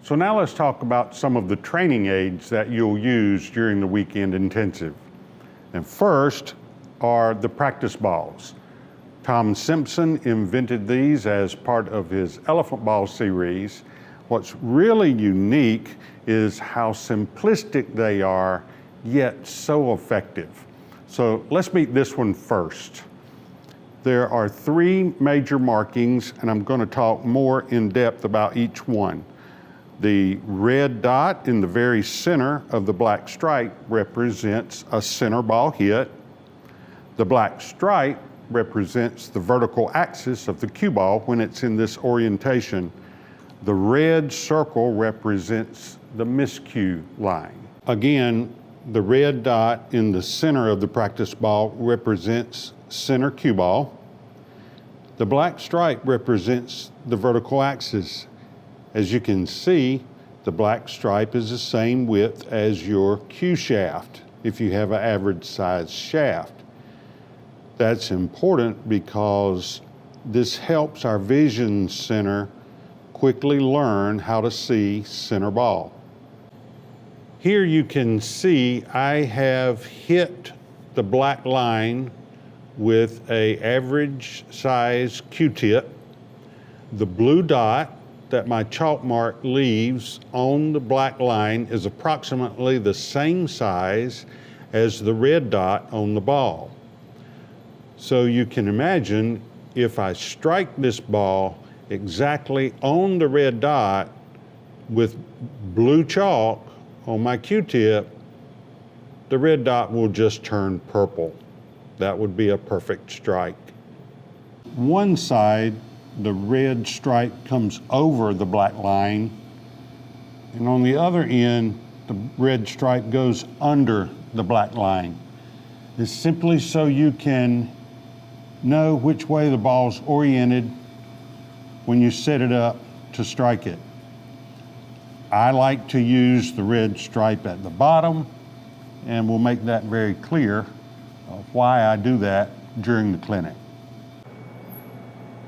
So now let's talk about some of the training aids that you'll use during the weekend intensive. And first are the practice balls. Tom Simpson invented these as part of his elephant ball series. What's really unique is how simplistic they are, yet so effective. So let's meet this one first. There are 3 major markings, and I'm going to talk more in depth about each one. The red dot in the very center of the black stripe represents a center ball hit. The black stripe represents the vertical axis of the cue ball when it's in this orientation. The red circle represents the miscue line. Again, the red dot in the center of the practice ball represents center cue ball. The black stripe represents the vertical axis. As you can see, the black stripe is the same width as your cue shaft if you have an average size shaft. That's important because this helps our vision center quickly learn how to see center ball. Here you can see I have hit the black line with an average size Q-tip. The blue dot that my chalk mark leaves on the black line is approximately the same size as the red dot on the ball. So you can imagine if I strike this ball exactly on the red dot with blue chalk on my Q-tip, the red dot will just turn purple. That would be a perfect strike. One side, the red stripe comes over the black line, and on the other end, the red stripe goes under the black line. It's simply so you can know which way the ball's oriented when you set it up to strike it. I like to use the red stripe at the bottom, and we'll make that very clear why I do that during the clinic.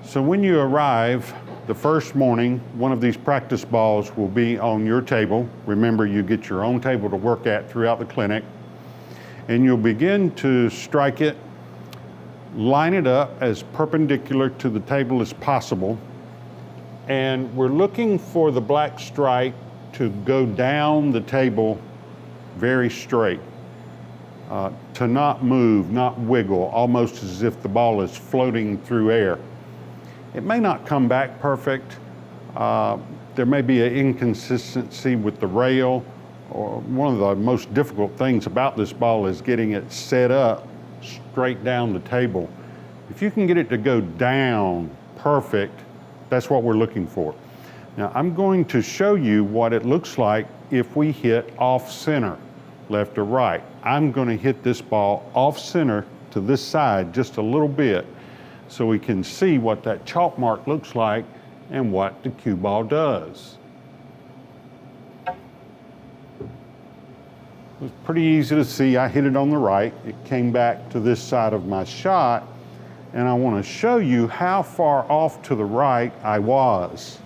So when you arrive the first morning, one of these practice balls will be on your table. Remember, you get your own table to work at throughout the clinic, and you'll begin to strike it, line it up as perpendicular to the table as possible, and we're looking for the black stripe to go down the table very straight, to not move, not wiggle, almost as if the ball is floating through air. It may not come back perfect. There may be an inconsistency with the rail, or one of the most difficult things about this ball is getting it set up straight down the table. If you can get it to go down perfect, that's what we're looking for. Now I'm going to show you what it looks like if we hit off center, left or right. I'm going to hit this ball off center to this side just a little bit so we can see what that chalk mark looks like and what the cue ball does. It was pretty easy to see. I hit it on the right. It came back to this side of my shot, and I want to show you how far off to the right I was.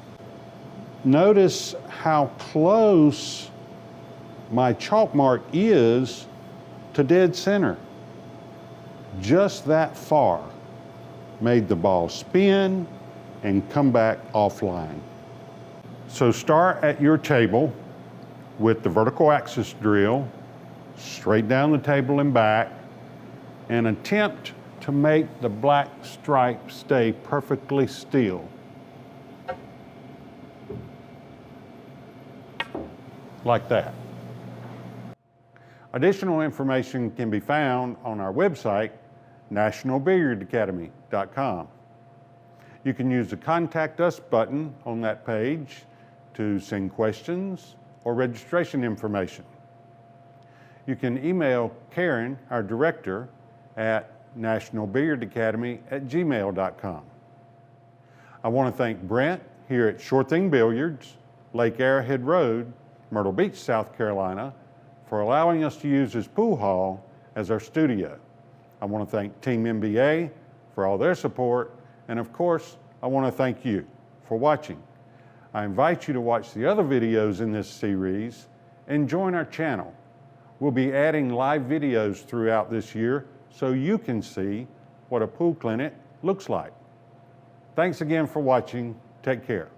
Notice how close my chalk mark is to dead center. Just that far made the ball spin and come back offline. So start at your table with the vertical axis drill, straight down the table and back, and attempt to make the black stripe stay perfectly still. Like that. Additional information can be found on our website, nationalbilliardacademy.com. You can use the Contact Us button on that page to send questions or registration information. You can email Karen, our director, at nationalbilliardacademy@gmail.com. I want to thank Brent here at Sure Thing Billiards, Lake Arrowhead Road, Myrtle Beach, South Carolina, for allowing us to use his pool hall as our studio. I want to thank Team MBA for all their support, and of course, I want to thank you for watching. I invite you to watch the other videos in this series and join our channel. We'll be adding live videos throughout this year so you can see what a pool clinic looks like. Thanks again for watching. Take care.